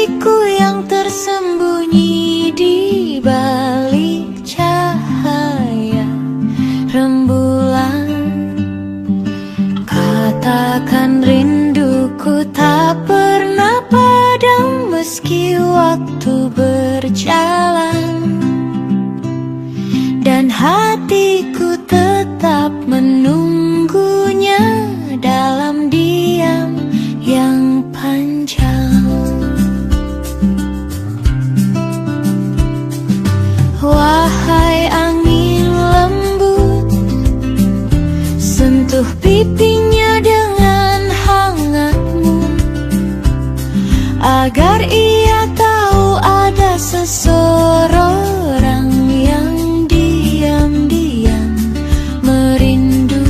hatiku yang tersembunyi di balik cahaya rembulan. Katakan rinduku tak pernah padam meski waktu berjalan, dan hatiku tetap menunggunya dalam diam yang panjang. Wahai angin lembut, sentuh pipinya dengan hangatmu, agar ia tahu ada seseorang yang diam-diam merindu.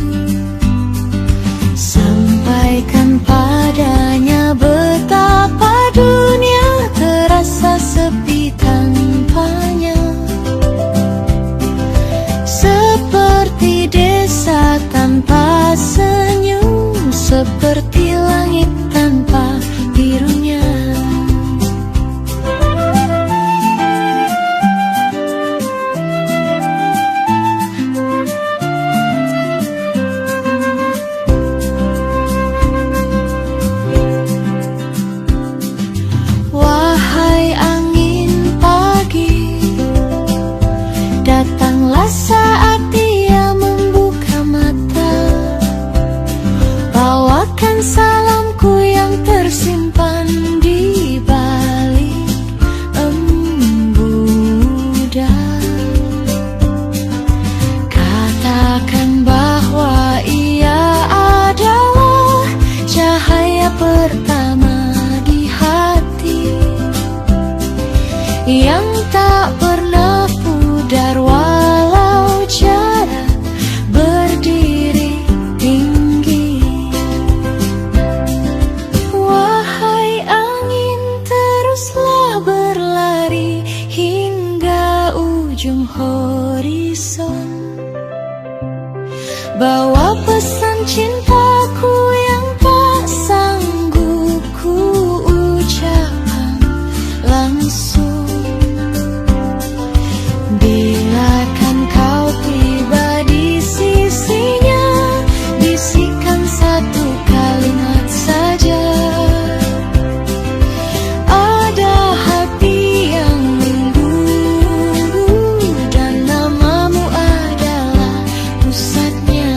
Sampaikan padanya betapa dunia terasa sepi tanpanya, seperti desa tanpa senyum, seperti langit tanpa birunya. Wahai angin pagi, datanglah saat dia membuka mata. Bawakan salamku yang tersimpan di balik embuda. Katakan bahwa ia adalah cahaya pertama di hati, yang tak pernah pudar walau jarak berdiri tinggi. Wahai angin, teruslah berlari hingga ujung horizon. Bawa pesan cintaku yang tak sanggup ku ucapkan langsung. Biarkan kau tiba di sisinya, bisikan satu kalimat saja. Ada hati yang rindu, dan namamu adalah pusatnya.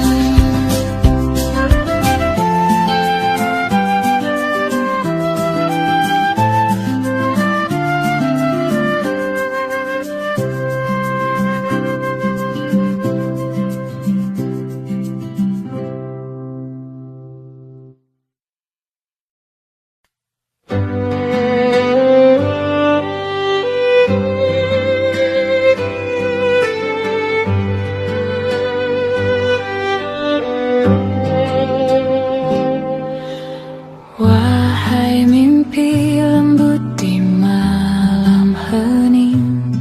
Wahai mimpi lembut di malam hening,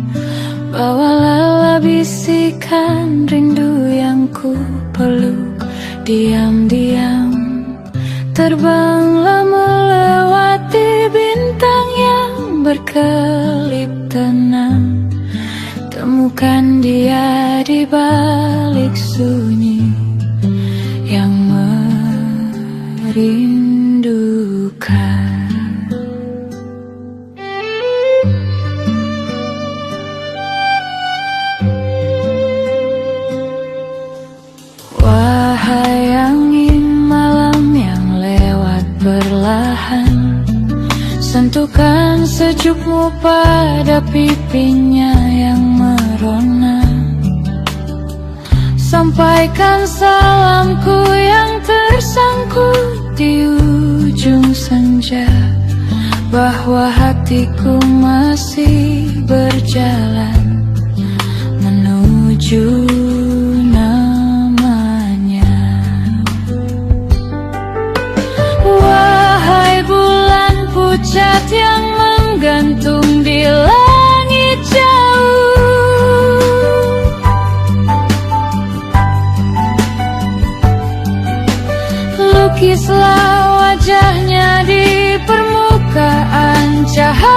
bawalah bisikan rindu yang ku peluk diam-diam. Terbanglah melewati bintang yang berkelip tenang, temukan dia di balik sunyi yang merindukan. Wahai angin malam yang lewat perlahan, sentuhkan sejukmu pada pipinya yang merona. Sampaikan salamku yang tersangkut di ujung senja, bahwa hatiku masih berjalan menuju namanya. Wahai bulan pucat yang menggantung di langit jauh, lukislah wajahnya di permukaan cahaya.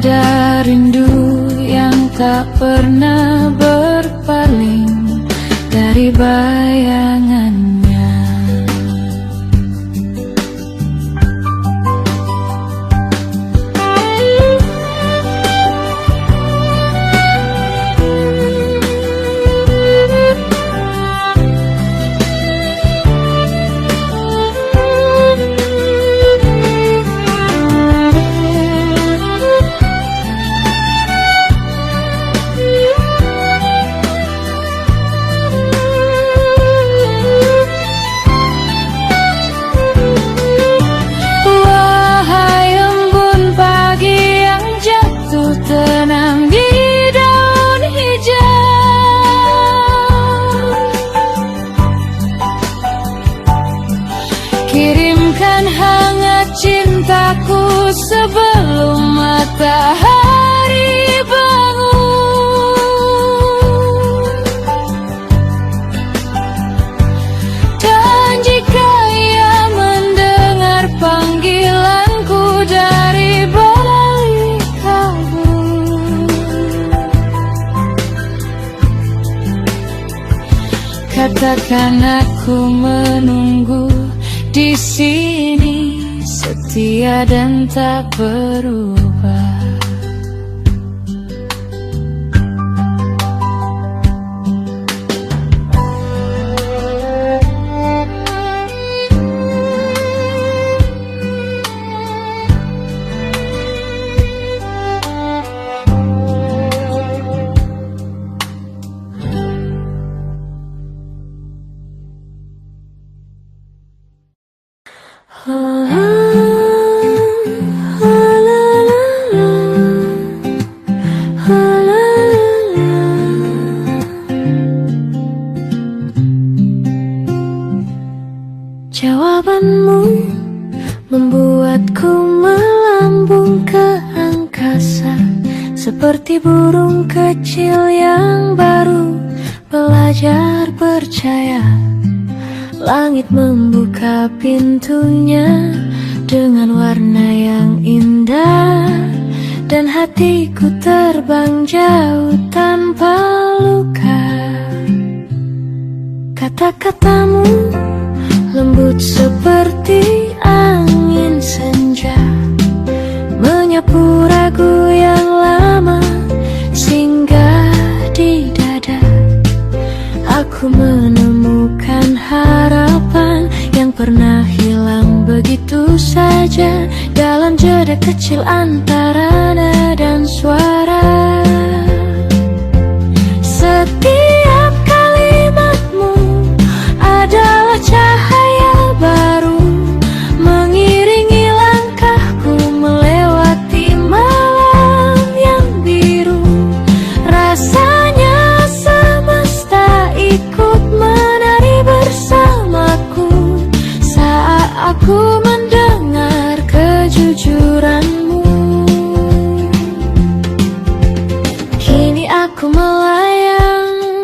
ada rindu yang tak pernah berpaling dari bayangannya. Tenang di daun hijau, kirimkan hangat cintaku sebelum matahari bangun. Dan jika ia mendengar panggilanku dari balik kabut, katakan aku menunggu di sini, setia dan tak berubah. Jawabanmu membuatku melambung ke angkasa, seperti burung kecil yang baru belajar percaya. Langit membuka pintunya dengan warna yang indah, dan hatiku terbang jauh tanpa luka. Kata-katamu lembut seperti angin senja, menyapu ragu yang lama singgah di dada. Aku menemukan harapan yang pernah hilang begitu saja dalam jeda kecil antara nada dan suara. Setiap kalimatmu adalah cahaya baru, mengiringi langkahku melewati malam yang biru. Rasanya semesta ikut menari bersamaku saat aku mendengar kejujuranmu. Kini aku melayang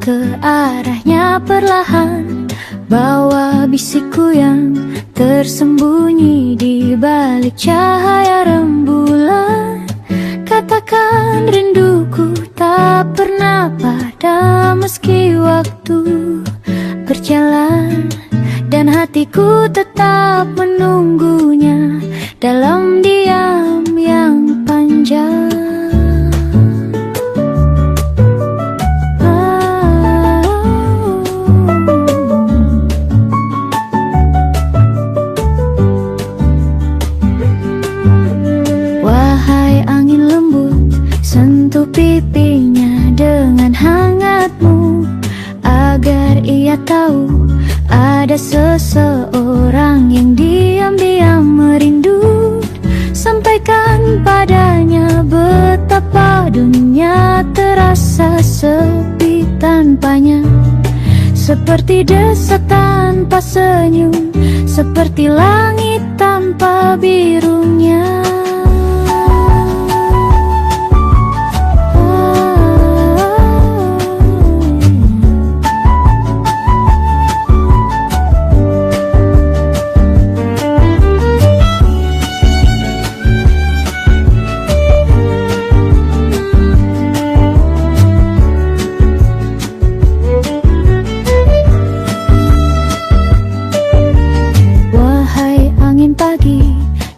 ke arahnya perlahan, bawa bisikku yang tersembunyi di balik cahaya rembulan. Katakan rinduku tak pernah padam meski waktu berjalan, dan hatiku tetap menunggunya dalam diam yang panjang. Wahai angin lembut, sentuh pipinya dengan hangatmu, agar ia tahu ada seseorang yang diam-diam merindu. Sampaikan padanya betapa dunia terasa sepi tanpanya, seperti desa tanpa senyum, seperti langit tanpa birunya.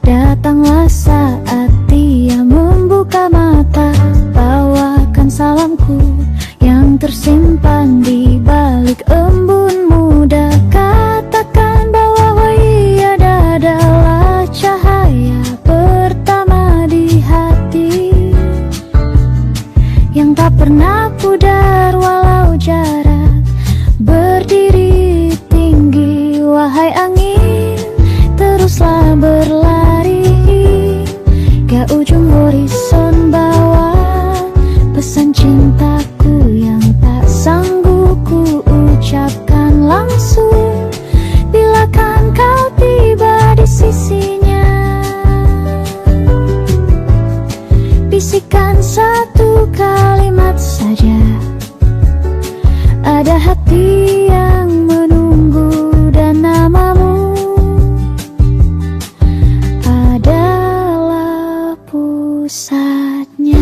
Datanglah saat dia membuka mata, bawakan salamku yang tersimpan di balik embun muda. Katakan bahwa ia adalah cahaya pertama di hati, yang tak pernah pudar walau jarak berdiri tinggi. Wahai angin, teruslah berlari ke ujung horizon bawah, pesan cintaku yang tak sanggup ku ucapkan langsung. Bila kan kau tiba di sisinya, bisikan satu kalimat saja. Ada hati yang menunggu dan namamu adalah pusatnya.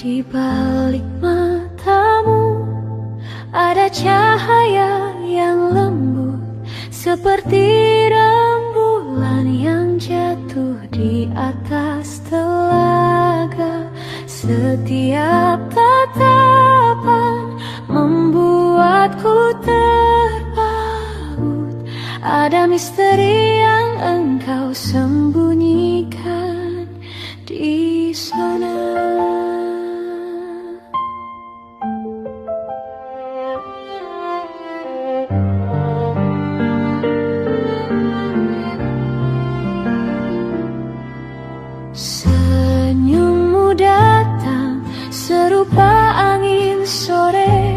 Di balik matamu ada cahaya yang lembut, seperti rembulan yang jatuh di atas telaga. Setiap tatapan membuatku terpaut, ada misteri yang engkau sembunyikan di sana. Senyummu datang serupa angin sore,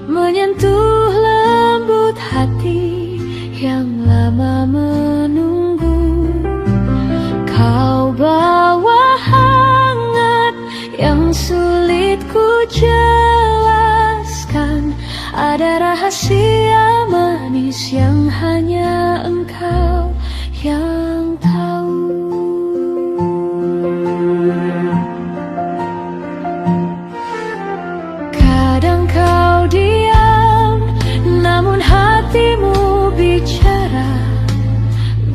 menyentuh lembut hati yang lama menunggu. Kau bawa hangat yang sulit ku jelaskan, ada rahasia manis yang hanya engkau yang tahu. Kadang kau diam, namun hatimu bicara,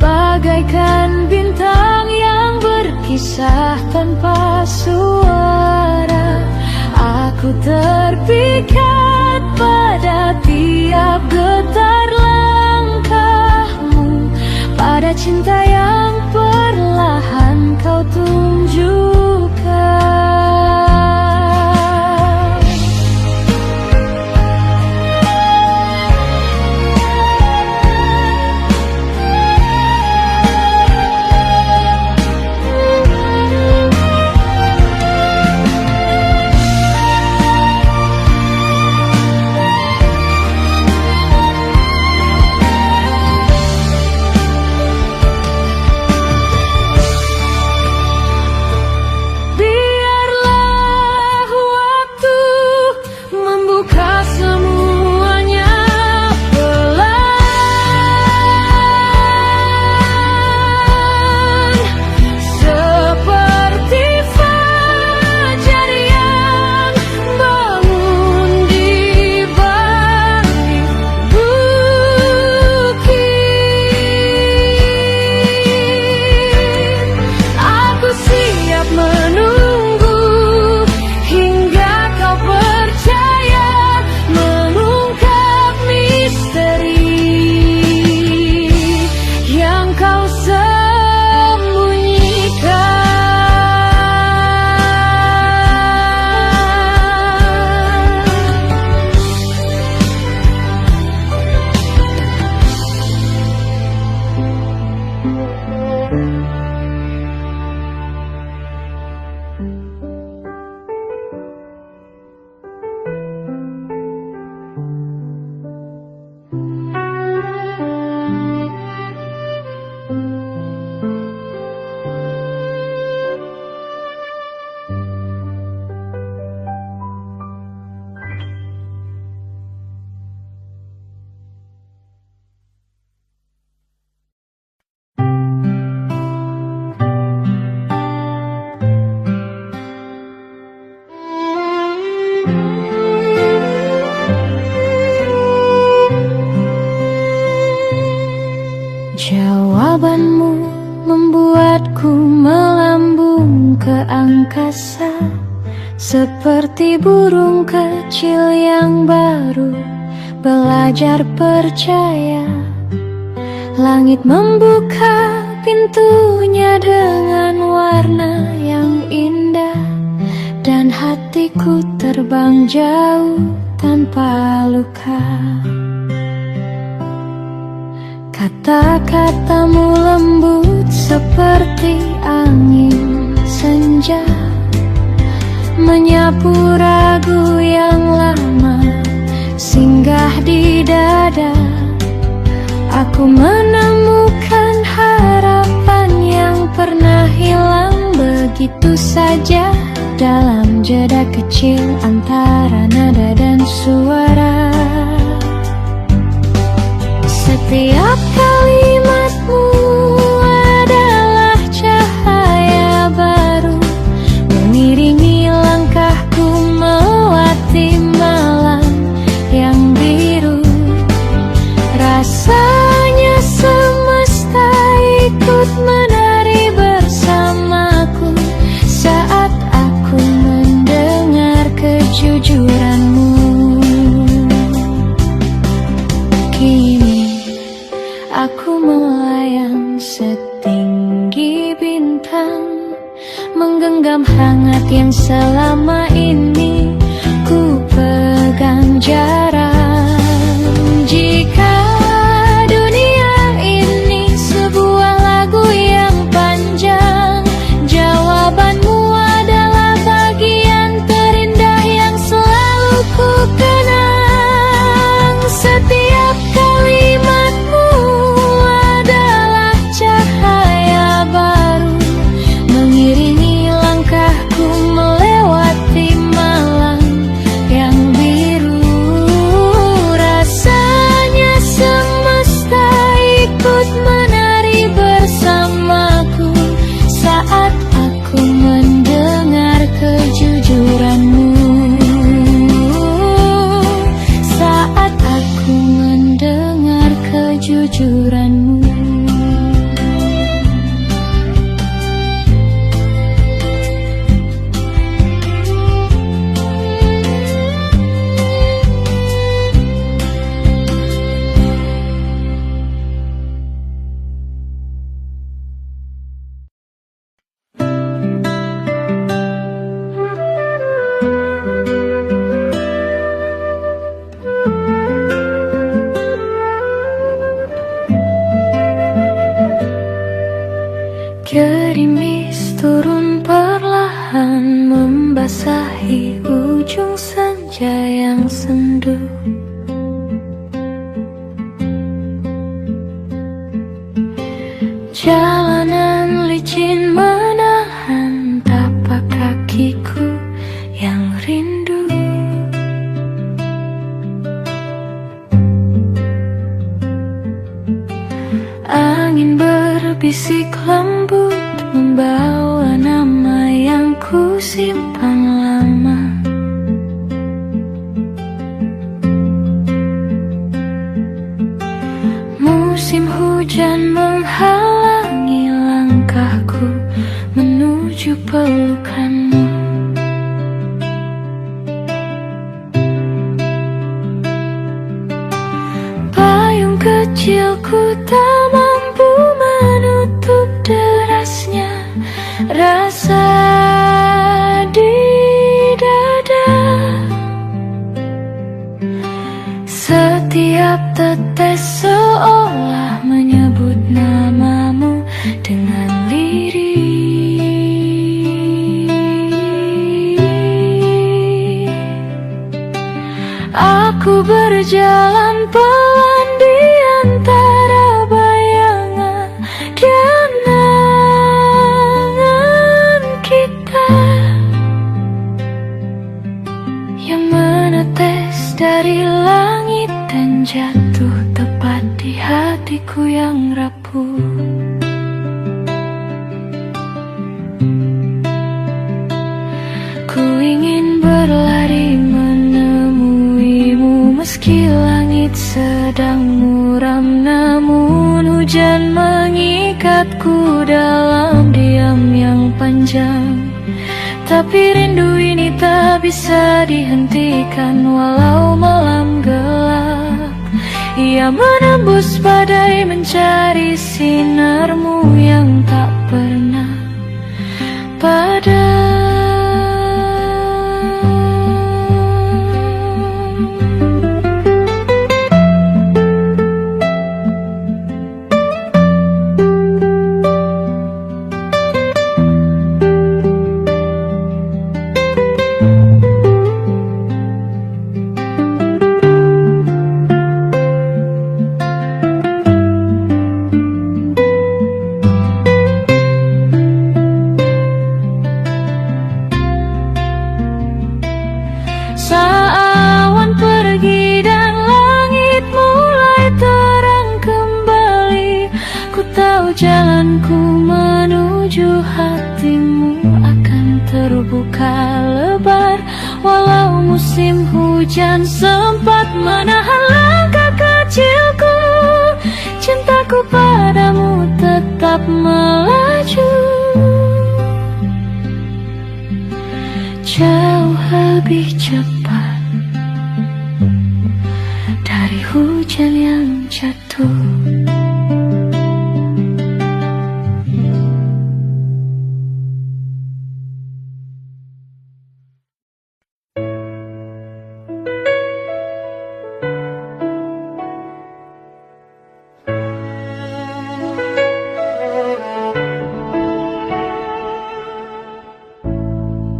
bagaikan bintang yang berkisah tanpa suara. Aku terpikat pada tiap getar cinta yang perlahan kau tunjukkan. Jawabanmu membuatku melambung ke angkasa, seperti burung kecil yang baru belajar percaya. Langit membuka pintunya dengan warna yang indah, dan hatiku terbang jauh tanpa luka. Kata-katamu lembut seperti angin senja, menyapu ragu yang lama singgah di dada. Aku menemukan harapan yang pernah hilang begitu saja, dalam jeda kecil antara nada dan suara. Setiap kalimatmu adalah cahaya baru, mengiringi langkahku melewati malam yang biru. Rasanya semesta ikut menari bersamaku saat aku mendengar kejujuranmu. Kini aku basahi ujung senja yang sendu. Jalanan licin menahan tapak kakiku yang rindu. Angin berbisik lembut membawa nama yang ku simpan lama. Musim hujan menghalangi langkahku menuju pelukanmu. Payung kecilku tak mampu menutup derasnya rasa di dada. Setiap tetes seolah menyebut namamu dengan lirih. Aku berjalan pelan di antara bayangan dan angan kita yang menetes dari langit dan jatuh tepat di hatiku yang rapuh. Ku ingin berlari menemuimu meski langit sedang muram, namun hujan mengikatku dalam diam yang panjang. Tapi rindu ini tak bisa dihentikan walau malam gelap. Ia menembus badai mencari sinarmu yang tak pernah padam. Saat pergi dan langit mulai terang kembali, ku tahu jalanku menuju hatimu akan terbuka lebar. Walau musim hujan sempat menahan langkah kecilku, cintaku padamu tetap melaju jauh lebih cepat dari hujan yang jatuh.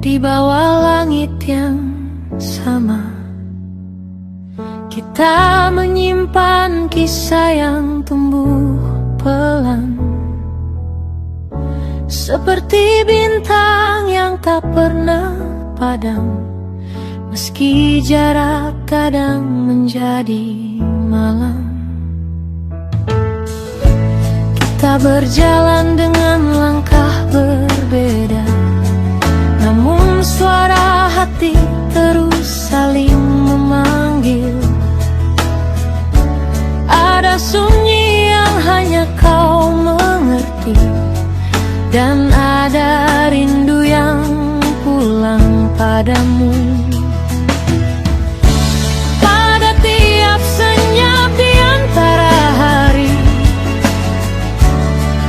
Di bawah langit yang sama, kita menyimpan kisah yang tumbuh pelan, seperti bintang yang tak pernah padam. Meski jarak kadang menjadi malam, kita berjalan dengan langkah berbeda, namun suara hati terus saling memanggil. Ada sunyi yang hanya kau mengerti, dan ada rindu yang pulang padamu. Pada tiap senyap di antara hari,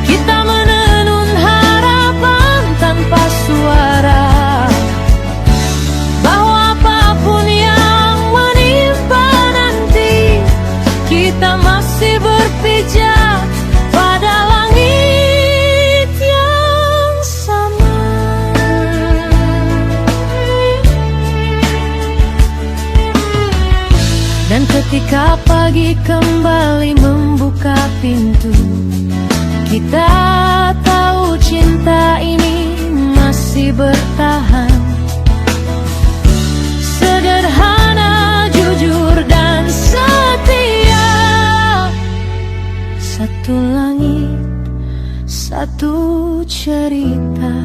kita menenun harapan tanpa suara. Kita masih berpijak pada langit yang sama. Dan ketika pagi kembali membuka pintu, kita tahu cinta ini masih bertahan. Sederhana, jujur dan setia. Satu langit, satu cerita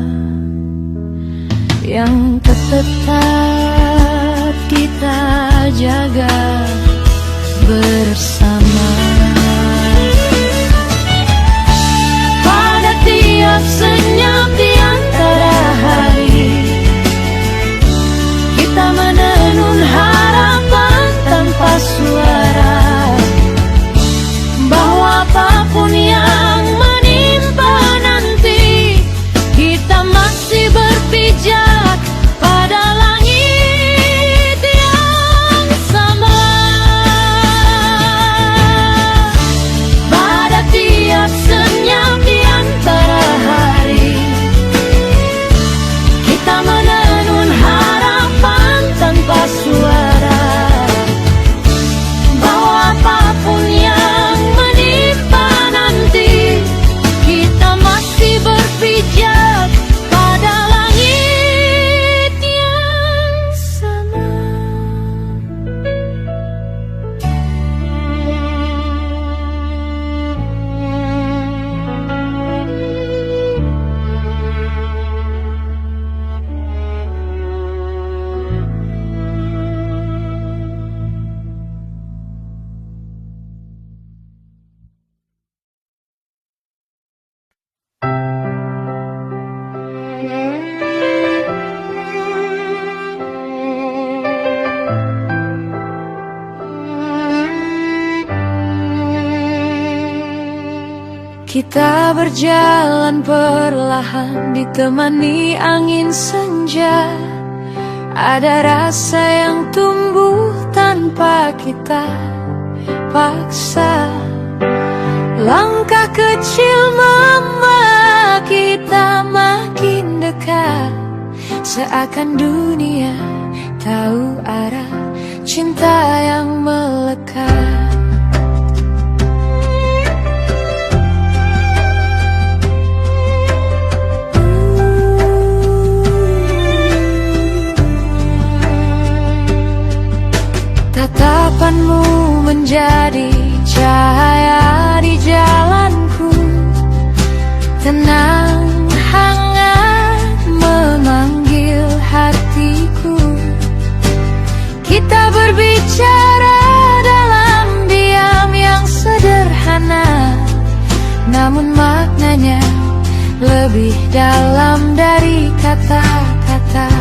yang tetap kita jaga bersama. Pada tiap senyap di antara hari, kita menenun harapan tanpa suara, bahwa apapun yang menimpa nanti, kita masih berpijak pada langit yang sama. Pada tiap senyap di antara hari, kita menenun harapan tanpa suara, bahwa apapun yang menimpa nanti, kita masih berpijak pada langit yang sama. Kita berjalan perlahan ditemani angin senja. Ada rasa yang tumbuh tanpa kita paksa. Langkah kecil membawa kita makin dekat, seakan dunia tahu arah cinta yang melekat. Tatapanmu menjadi cahaya di jalanku, tenang hangat memanggil hatiku. Kita berbicara dalam diam yang sederhana, namun maknanya lebih dalam dari kata-kata.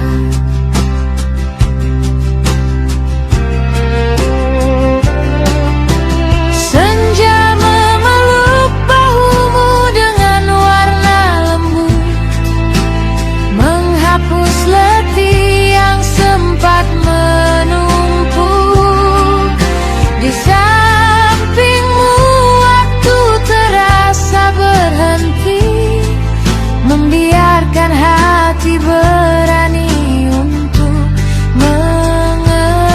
Membiarkan hati berani untuk mengerti.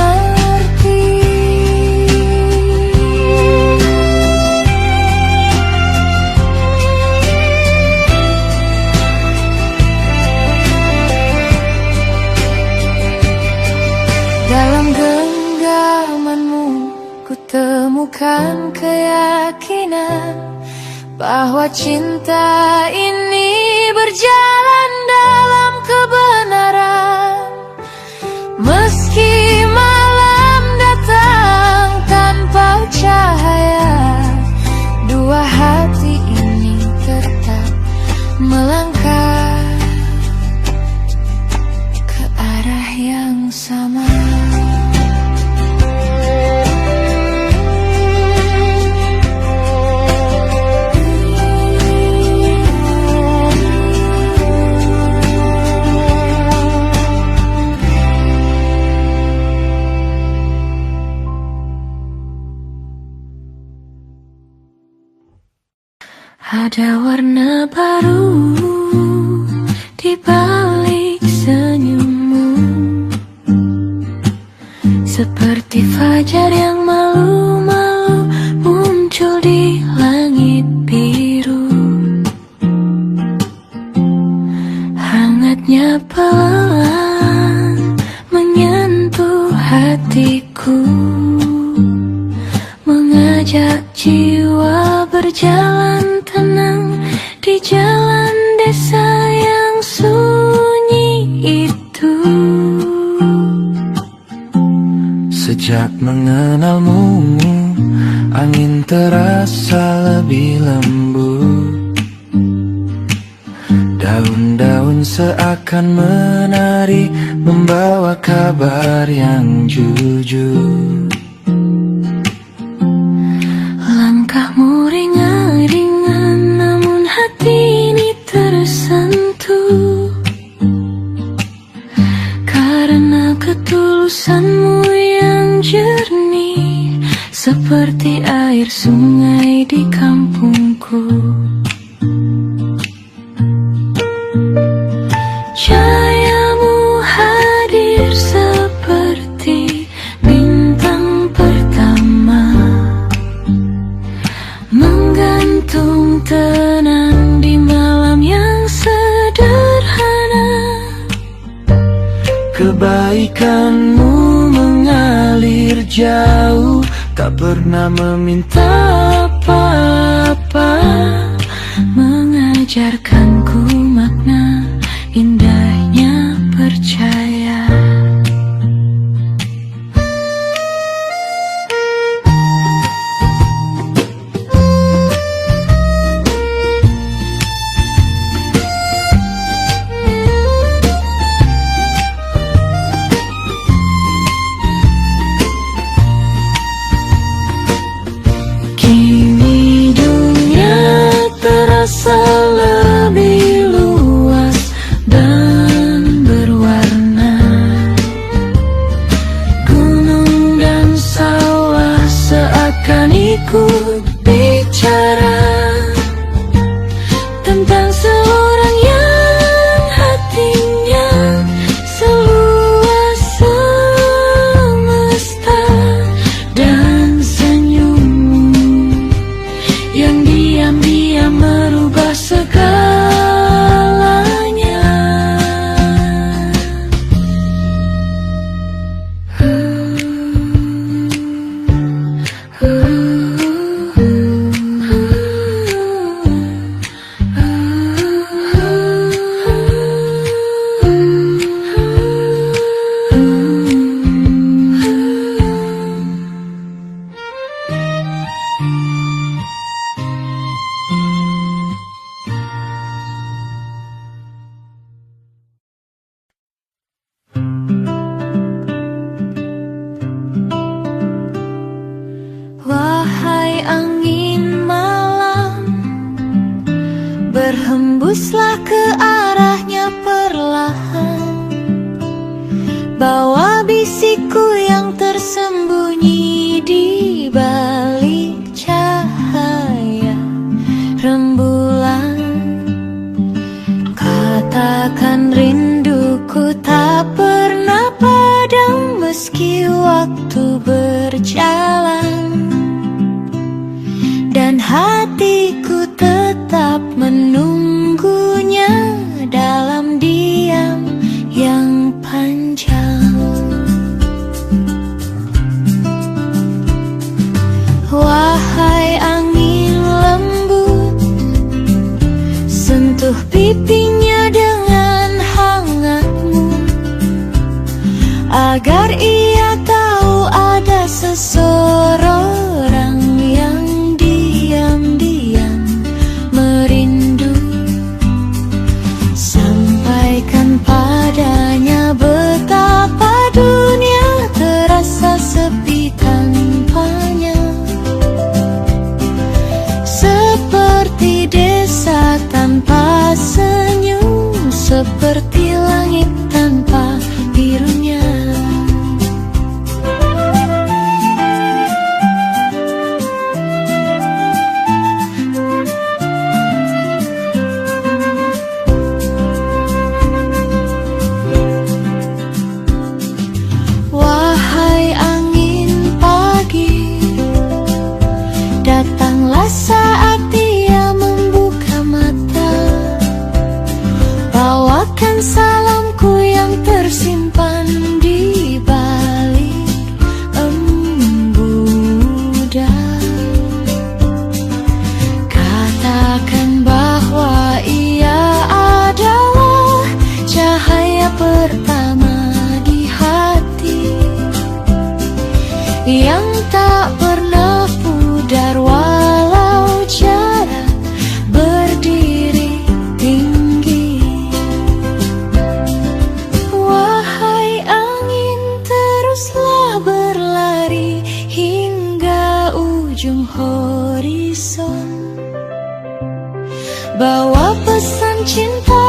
Dalam genggamanmu ku temukan keyakinan bahwa cinta ini berjalan dalam kebenaran. Meski malam datang tanpa cahaya, dua hati ini tetap melangkah ke arah yang sama. Ada warna baru di balik senyummu, seperti fajar yang malu-malu muncul di langit biru. Hangatnya pelan menyentuh hatiku, mengajak jiwa berjalan tenang di jalan desa yang sunyi itu. Sejak mengenalmu, angin terasa lebih lembut. Daun-daun seakan menari, membawa kabar yang jujur. Langkahmu ringan-ringan, namun hati ini tersentuh, karena ketulusanmu yang jernih, seperti air sungai di kampungku. Cahayamu hadir seperti bintang pertama, menggantung tenang di malam yang sederhana. Kebaikanmu mengalir jauh, tak pernah meminta apa-apa, mengajarkanku makna indahnya percaya. Kini dunia terasa lebih luas dan berwarna. Gunung dan sawah seakan ikut bicara tentang seorang yang hatinya seluas semesta, dan senyummu yang diam-diam merubah segalanya. Wahai angin malam, berhembuslah ke arahnya perlahan, bawa bisikku yang tersembunyi di balik cahaya rembulan. Katakan rinduku tak pernah padam meski waktu berjalan, dan hatiku tetap menunggunya dalam diam yang panjang. Wahai angin lembut, sentuh pipinya dengan hangatmu, agar ia tahu ada seseorang yang diam-diam merindu. Sampaikan padanya betapa dunia terasa sepi tanpanya, seperti desa tanpa senyum, seperti langit tanpa birunya. tak pernah pudar walau jarak berdiri tinggi. Wahai angin, teruslah berlari hingga ujung horizon, bawa pesan cinta